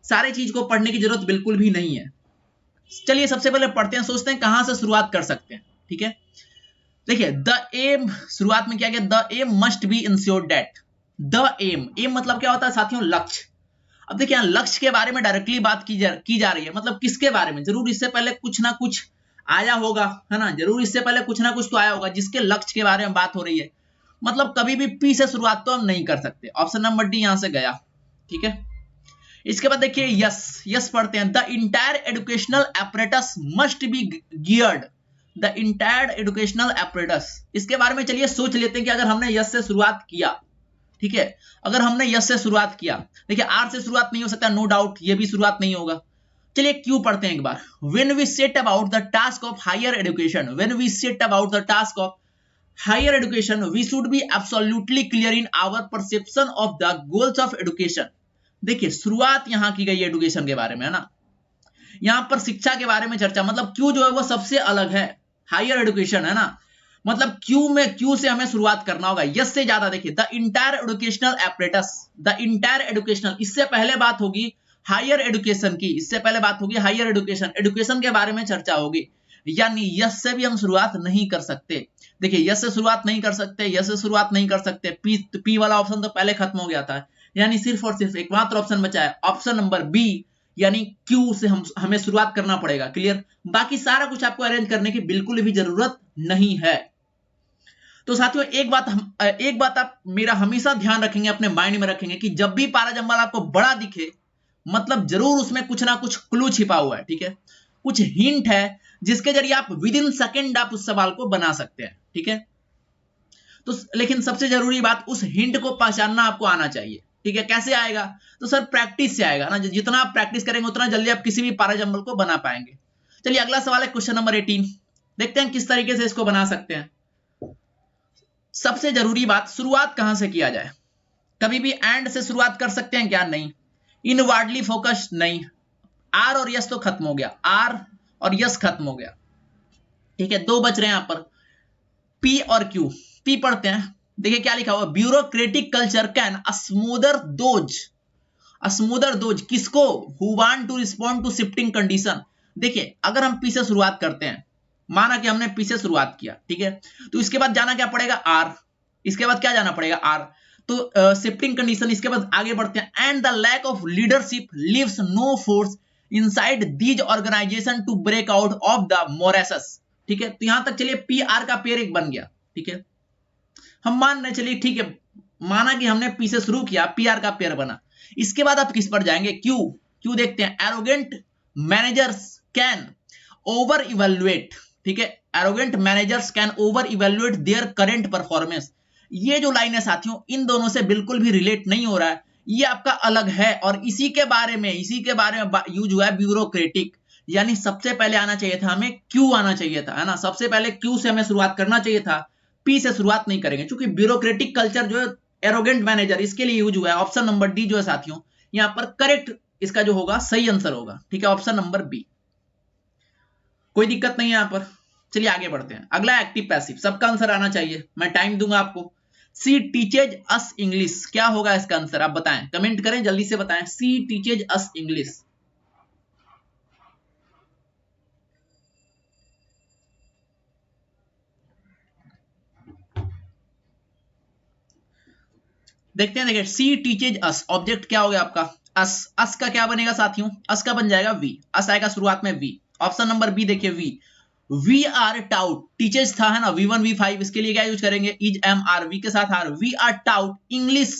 सारे चीज को पढ़ने की जरूरत बिल्कुल भी नहीं है। चलिए सबसे पहले पढ़ते हैं, सोचते हैं कहां से शुरुआत कर सकते हैं। ठीक है, देखिए द एम, शुरुआत में क्या किया, the aim must be ensured that. The aim मतलब क्या होता है साथियों, लक्ष्य। अब देखिए यहाँ लक्ष्य के बारे में डायरेक्टली बात की जा रही है, मतलब किसके बारे में, जरूर इससे पहले कुछ ना कुछ आया होगा, है ना, जरूर इससे पहले कुछ ना कुछ तो आया होगा जिसके लक्ष्य के बारे में बात हो रही है। मतलब कभी भी पी से शुरुआत तो हम नहीं कर सकते, ऑप्शन नंबर डी यहां से गया। ठीक है, इसके बाद देखिए यस, यस पढ़ते हैं, the entire educational apparatus must be geared, the entire educational apparatus, इसके बारे में चलिए सोच लेते हैं कि अगर हमने यस से शुरुआत किया, ठीक है, अगर हमने यस से शुरुआत किया, देखिए आर से शुरुआत नहीं हो सकता, नो डाउट ये भी शुरुआत नहीं होगा। चलिए क्यों पढ़ते हैं एक बार, when we set about the task of higher education, when we set about the task of higher education we should be absolutely clear in our perception of the goals of education. देखिए शुरुआत यहां की गई education के बारे में, है ना, यहां पर शिक्षा के बारे में चर्चा, मतलब क्यों जो है वो सबसे अलग है, हायर एजुकेशन, है ना, मतलब क्यों में क्यों से हमें शुरुआत करना होगा, यस से ज्यादा। देखिए the entire educational apparatus, the entire educational, इससे पहले बात होगी हायर एजुकेशन की, इससे पहले बात होगी हायर एजुकेशन, एजुकेशन के बारे में चर्चा होगी, यानी यस से भी हम शुरुआत नहीं कर सकते। देखिए यस से शुरुआत नहीं कर सकते, यस से शुरुआत नहीं कर सकते, पी वाला ऑप्शन तो पहले खत्म हो गया था, यानी सिर्फ और सिर्फ एकमात्र ऑप्शन बचा है, ऑप्शन नंबर बी, यानी क्यू से हमें शुरुआत करना पड़ेगा। क्लियर, बाकी सारा कुछ आपको अरेंज करने की बिल्कुल भी जरूरत नहीं है। तो साथियों एक बात आप मेरा हमेशा ध्यान रखेंगे, अपने माइंड में रखेंगे कि जब भी पाराजंबल आपको बड़ा दिखे, मतलब जरूर उसमें कुछ ना कुछ क्लू छिपा हुआ है, ठीक है, कुछ हिंट है जिसके जरिए आप विद इन सेकेंड आप उस सवाल को बना सकते हैं। ठीक है, तो लेकिन सबसे जरूरी बात, उस हिंट को पहचानना आपको आना चाहिए। ठीक है, कैसे आएगा, तो सर प्रैक्टिस से आएगा ना, जितना आप प्रैक्टिस करेंगे उतना जल्दी आप किसी भी पाराजंबल को बना पाएंगे। चलिए अगला सवाल है क्वेश्चन नंबर 18, देखते हैं किस तरीके से इसको बना सकते हैं। सबसे जरूरी बात, शुरुआत कहां से किया जाए, कभी भी एंड से शुरुआत कर सकते हैं क्या, नहीं, इनवर्डली फोकस नहीं, आर और यस तो खत्म हो गया, आर और यस खत्म हो गया। ठीक है, दो बच रहे हैं यहां पर, पी और क्यू। पी पढ़ते हैं, देखिए क्या लिखा हुआ, bureaucratic culture can smoother those किसको, who want to respond to shifting condition. देखिए अगर हम पी से शुरुआत करते हैं, माना कि हमने पी से शुरुआत किया, ठीक है, तो इसके बाद जाना क्या पड़ेगा, आर, इसके बाद क्या जाना पड़ेगा, आर, तो शिफ्टिंग कंडीशन, इसके बाद आगे बढ़ते हैं, and the lack of leadership leaves no force inside these organisation to break out of the morasses. ठीक है, तो यहां तक चलिए पी आर का पेयर एक बन गया। ठीक है, हम मान रहे, चलिए ठीक है, माना कि हमने पी से शुरू किया, पी आर का पेयर बना, इसके बाद आप किस पर जाएंगे, क्यू। क्यू देखते हैं, arrogant managers can over evaluate, ठीक है, arrogant managers can over evaluate their current performance. ये जो लाइन है साथियों, इन दोनों से बिल्कुल भी रिलेट नहीं हो रहा है, ये आपका अलग है, और इसी के बारे में यूज हुआ है ब्यूरोक्रेटिक, यानी सबसे पहले आना चाहिए था हमें क्यू आना चाहिए था, है ना, सबसे पहले क्यू से हमें शुरुआत करना चाहिए था, पी से शुरुआत नहीं करेंगे, क्योंकि ब्यूरोक्रेटिक कल्चर जो है, एरोगेंट मैनेजर, इसके लिए यूज हुआ है। ऑप्शन नंबर डी जो है साथियों, यहां पर करेक्ट इसका जो होगा सही आंसर होगा। ठीक है, ऑप्शन नंबर बी, कोई दिक्कत नहीं है यहां पर। चलिए आगे बढ़ते हैं, अगला एक्टिव पैसिव, सबका आंसर आना चाहिए, मैं टाइम दूंगा आपको। सी टीचेज अस इंग्लिश, क्या होगा इसका आंसर, आप बताएं, कमेंट करें, जल्दी से बताएं, सी टीचेज अस इंग्लिश। देखते हैं, देखिए सी टीचेज अस, ऑब्जेक्ट क्या हो गया आपका, अस, अस का क्या बनेगा साथियों, अस का बन जाएगा वी, अस आएगा शुरुआत में वी, ऑप्शन नंबर बी देखिए we, we are taught, teachers था, है ना, V1 V5, इसके लिए क्या यूज करेंगे, इज एम आर, वी के साथ are, we are taught English.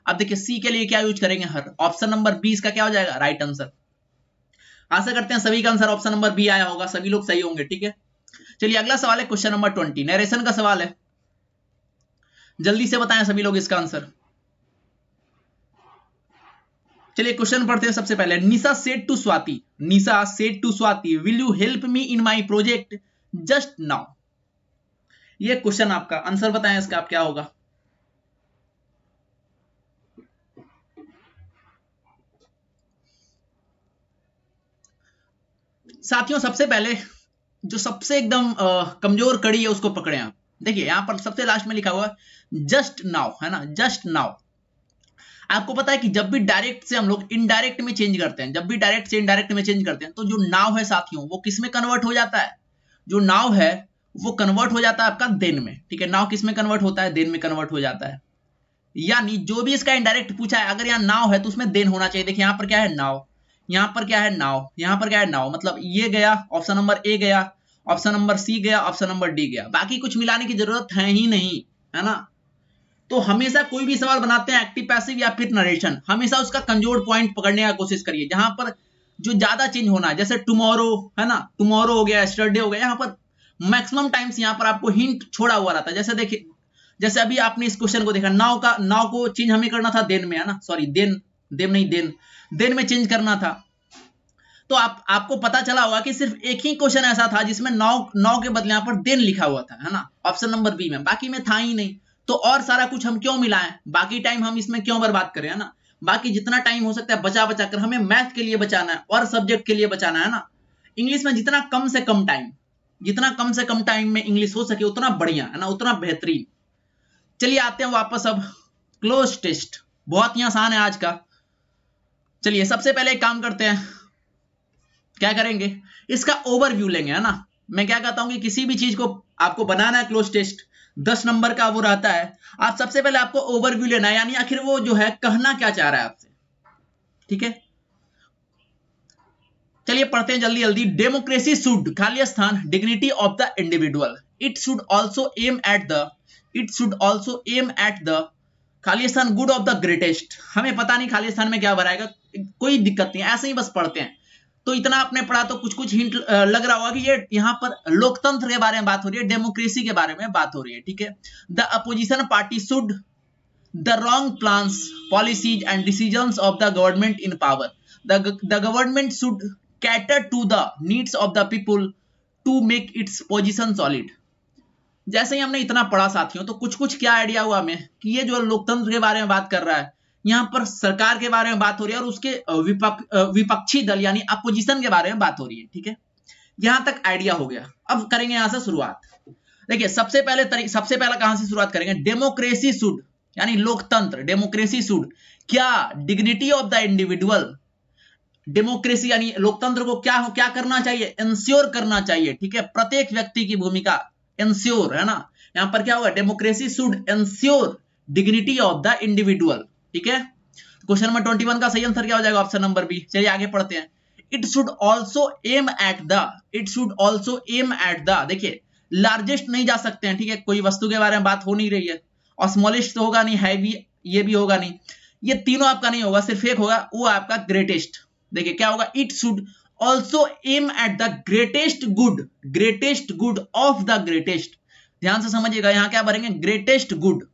अब देखिए सी के लिए क्या यूज करेंगे, हर, ऑप्शन नंबर बी इसका क्या हो जाएगा, राइट आंसर। आशा करते हैं सभी का आंसर ऑप्शन नंबर बी आया होगा, सभी लोग सही होंगे। ठीक है, चलिए अगला सवाल है क्वेश्चन नंबर 20, नरेशन का सवाल है, जल्दी से बताएं सभी लोग इसका आंसर। चलिए क्वेश्चन पढ़ते हैं सबसे पहले, Nisha said to Swati, Nisha said to Swati will you help me in my project just now. ये क्वेश्चन आपका, आंसर बताएं इसका, आप क्या होगा। साथियों सबसे पहले जो सबसे एकदम कमजोर कड़ी है उसको पकड़े आप। देखिए यहां पर सबसे लास्ट में लिखा हुआ है जस्ट नाउ, है ना, जस्ट नाउ। आपको पता है कि जब भी डायरेक्ट से हम लोग इनडायरेक्ट में चेंज करते हैं, जब भी डायरेक्ट से इनडायरेक्ट में चेंज करते हैं, तो जो नाउ है साथियों वो किस में कन्वर्ट हो जाता है, जो नाउ है वो कन्वर्ट हो जाता है आपका देन में। ठीक है, नाउ किस में कन्वर्ट होता है, देन में कन्वर्ट हो जाता है। यानी जो भी इसका इनडायरेक्ट पूछा है, अगर यहाँ नाव है तो उसमें देन होना चाहिए। देखिए यहाँ पर क्या है, नाव, यहाँ पर क्या है, नाव, यहाँ पर क्या है, नाव, मतलब ये गया, ऑप्शन नंबर ए गया, ऑप्शन नंबर सी गया, ऑप्शन नंबर डी गया, बाकी कुछ मिलाने की जरूरत है ही नहीं, है ना। तो हमेशा कोई भी सवाल बनाते हैं एक्टिव पैसिव या फिर नरेशन, हमेशा उसका कंजोड़ पॉइंट पकड़ने का कोशिश करिए, जहां पर जो ज्यादा चेंज होना है, जैसे टुमारो है ना, टुमारो हो गया, यस्टरडे हो गया, यहाँ पर मैक्सिमम टाइम्स यहाँ पर आपको हिंट छोड़ा हुआ रहता है। जैसे देखिए, जैसे अभी आपने इस क्वेश्चन को देखा, नाव को चेंज हमें करना था देन में, है ना, सॉरी देन में चेंज करना था। तो आपको पता चला होगा कि सिर्फ एक ही क्वेश्चन ऐसा था जिसमें नाव के बदले यहाँ पर देन लिखा हुआ था, है ना, ऑप्शन नंबर बी में, बाकी में था ही नहीं। तो और सारा कुछ हम क्यों मिलाएं, बाकी टाइम हम इसमें क्यों बर्बाद करें, है ना। बाकी जितना टाइम हो सकता है बचा कर हमें मैथ के लिए बचाना है और सब्जेक्ट के लिए बचाना है ना। इंग्लिश में जितना कम से कम टाइम में इंग्लिश हो सके उतना बढ़िया, है ना, उतना बेहतरीन। चलिए आते हैं वापस अब क्लोज टेस्ट, बहुत ही आसान है आज का। चलिए सबसे पहले एक काम करते हैं, क्या करेंगे, इसका ओवरव्यू लेंगे, है ना। मैं क्या कहता हूं कि किसी भी चीज को आपको बनाना है क्लोज टेस्ट, 10 नंबर का वो रहता है, आप सबसे पहले आपको ओवरव्यू लेना है, यानी आखिर वो जो है कहना क्या चाह रहा है आपसे, ठीक है। चलिए पढ़ते हैं जल्दी जल्दी। डेमोक्रेसी शुड, खाली स्थान, dignity of the individual, it should also aim at the खाली स्थान गुड ऑफ द ग्रेटेस्ट। हमें पता नहीं खाली स्थान में क्या भराएगा, कोई दिक्कत नहीं, ऐसे ही बस पढ़ते हैं। तो इतना आपने पढ़ा तो कुछ हिंट लग रहा होगा कि ये यहाँ पर लोकतंत्र के बारे में बात हो रही है, डेमोक्रेसी के बारे में बात हो रही है, ठीक है। The opposition party should the wrong plans, policies and decisions of the government in power, the government should cater to the needs of the people to make its position solid. जैसे ही हमने इतना पढ़ा साथियों, तो कुछ क्या आइडिया हुआ हमें कि ये जो लोकतंत्र के बारे में बात कर रहा है, यहाँ पर सरकार के बारे में बात हो रही है और उसके विपक्षी दल यानी अपोजिशन के बारे में बात हो रही है, ठीक है। यहां तक आइडिया हो गया। अब करेंगे यहां से शुरुआत। देखिए सबसे पहला कहां से शुरुआत करेंगे, डेमोक्रेसी शुड यानी लोकतंत्र, डेमोक्रेसी शुड क्या, dignity of the individual, democracy यानी लोकतंत्र को क्या करना चाहिए, इंश्योर करना चाहिए, ठीक है, प्रत्येक व्यक्ति की भूमिका इंश्योर, है ना। यहां पर क्या होगा, democracy should ensure dignity of the individual, ठीक है। क्वेश्चन नंबर 21 का सही आंसर क्या हो जाएगा, ऑप्शन नंबर बी। चलिए आगे पढ़ते हैं। It should also aim at the, देखिए लार्जेस्ट नहीं जा सकते हैं, ठीक है, कोई वस्तु के बारे में बात हो नहीं रही है, और स्मॉलेस्ट तो होगा नहीं, है भी, ये भी होगा नहीं, ये तीनों आपका नहीं होगा, सिर्फ एक होगा, वो आपका ग्रेटेस्ट। देखिए क्या होगा, it should also aim at the greatest good of the greatest. ध्यान से समझिएगा, यहां क्या भरेंगे, greatest good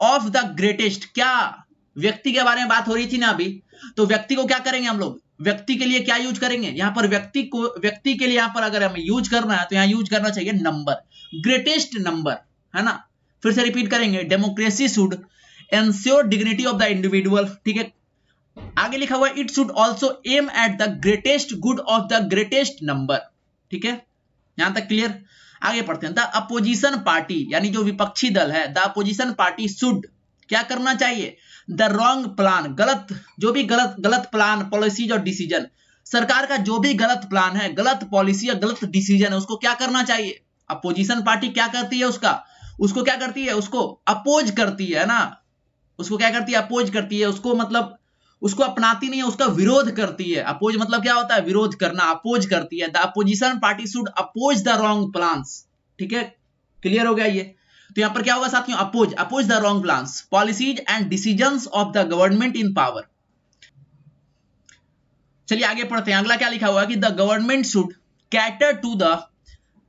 of the greatest. क्या, व्यक्ति के बारे में बात हो रही थी ना अभी, तो व्यक्ति को क्या करेंगे हम लोग, व्यक्ति के लिए क्या यूज करेंगे, यहां पर व्यक्ति के लिए यहां पर अगर हमें यूज करना है तो यहां यूज करना चाहिए नंबर, ग्रेटेस्ट नंबर, है ना। फिर से रिपीट करेंगे, democracy should ensure dignity of the individual, ठीक है। आगे लिखा हुआ है, it should also aim at the greatest good of the greatest number, ठीक है। यहां तक क्लियर। आगे पढ़ते हैं। द अपोजिशन पार्टी यानी जो विपक्षी दल है, द अपोजिशन पार्टी शुड क्या करना चाहिए, द रॉन्ग प्लान, जो भी गलत प्लान, पॉलिसीज और डिसीजन, सरकार का जो भी गलत प्लान है, गलत पॉलिसी या गलत डिसीजन है, उसको क्या करना चाहिए, अपोजिशन पार्टी क्या करती है, उसको क्या करती है, उसको अपोज करती है ना, उसको क्या करती है, अपोज करती है, उसको मतलब उसको अपनाती नहीं है, उसका विरोध करती है। अपोज मतलब क्या होता है, विरोध करना, अपोज करती है। The opposition party should oppose the wrong plans, ठीक है, क्लियर हो गया ये। तो यहां पर क्या होगा साथियों, oppose the wrong plans, policies and decisions of the government in power. चलिए आगे पढ़ते हैं। अगला क्या लिखा हुआ है कि the government should cater to the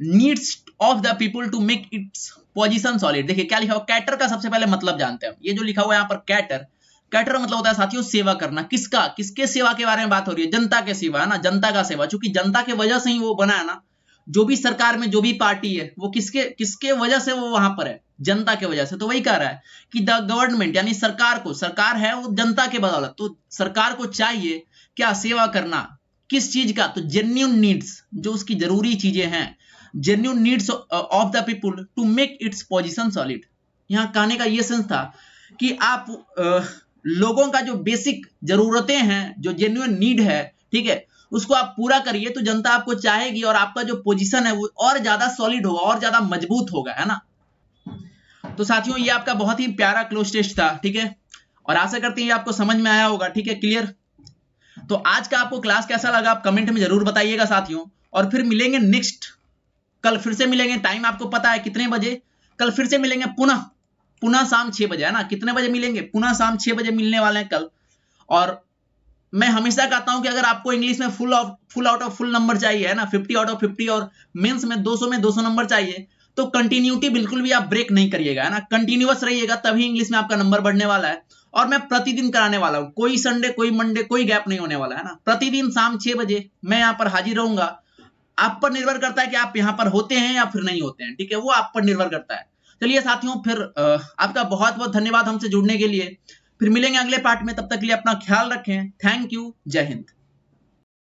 needs of the people to make its position solid. देखिए क्या लिखा हुआ, कैटर का सबसे पहले मतलब जानते हैं। ये जो लिखा हुआ है यहाँ पर कैटर मतलब होता है साथियों सेवा करना। किसके सेवा के बारे में बात हो रही है, जनता के सेवा, है ना, जनता का सेवा। चूंकि जनता के वजह से ही वो बना है ना, जो भी सरकार में जो भी पार्टी है वो किसके वजह से वो वहां पर है, जनता के वजह से। तो वही कह रहा है कि द गवर्नमेंट यानी सरकार है वो जनता के बदौलत, तो सरकार को चाहिए क्या, सेवा करना। किस चीज का, तो जेन्युइन नीड्स, जो उसकी जरूरी चीजें हैं, genuine needs of the people to make its position solid. यहां कहने का ये सेंस था कि आप लोगों का जो बेसिक जरूरतें हैं, जो जेन्युइन नीड है, ठीक है, उसको आप पूरा करिए तो जनता आपको चाहेगी और आपका जो पोजीशन है वो और ज्यादा सॉलिड होगा और ज्यादा मजबूत होगा, है ना। तो साथियों ये आपका बहुत ही प्यारा क्लोज टेस्ट था, ठीक है, और आशा करते हैं ये आपको समझ में आया होगा, ठीक है, क्लियर। तो आज का आपको क्लास कैसा लगा आप कमेंट में जरूर बताइएगा साथियों, और फिर मिलेंगे नेक्स्ट, कल फिर से मिलेंगे। टाइम आपको पता है कितने बजे, कल फिर से मिलेंगे पुनः शाम 6 बजे, है ना। कितने बजे मिलेंगे, पुनः शाम 6 बजे मिलने वाले हैं कल। और मैं हमेशा कहता हूं कि अगर आपको इंग्लिश में full out of full number चाहिए, है ना, 50 आउट ऑफ 50, और मेंस में 200 नंबर चाहिए, तो कंटिन्यूटी बिल्कुल भी आप ब्रेक नहीं करिएगा, है ना, कंटिन्यूअस रहिएगा, तभी इंग्लिश में आपका नंबर बढ़ने वाला है। और मैं प्रतिदिन कराने वाला हूं, कोई संडे कोई मंडे कोई गैप नहीं होने वाला, है ना। प्रतिदिन शाम 6 बजे मैं यहां पर हाजिर रहूंगा। आप पर निर्भर करता है कि आप यहां पर होते हैं या फिर नहीं होते हैं, ठीक है, वो आप पर निर्भर करता है। चलिए साथियों, फिर आपका बहुत बहुत धन्यवाद हमसे जुड़ने के लिए। फिर मिलेंगे अगले पार्ट में, तब तक के लिए अपना ख्याल रखें। थैंक यू, जय हिंद।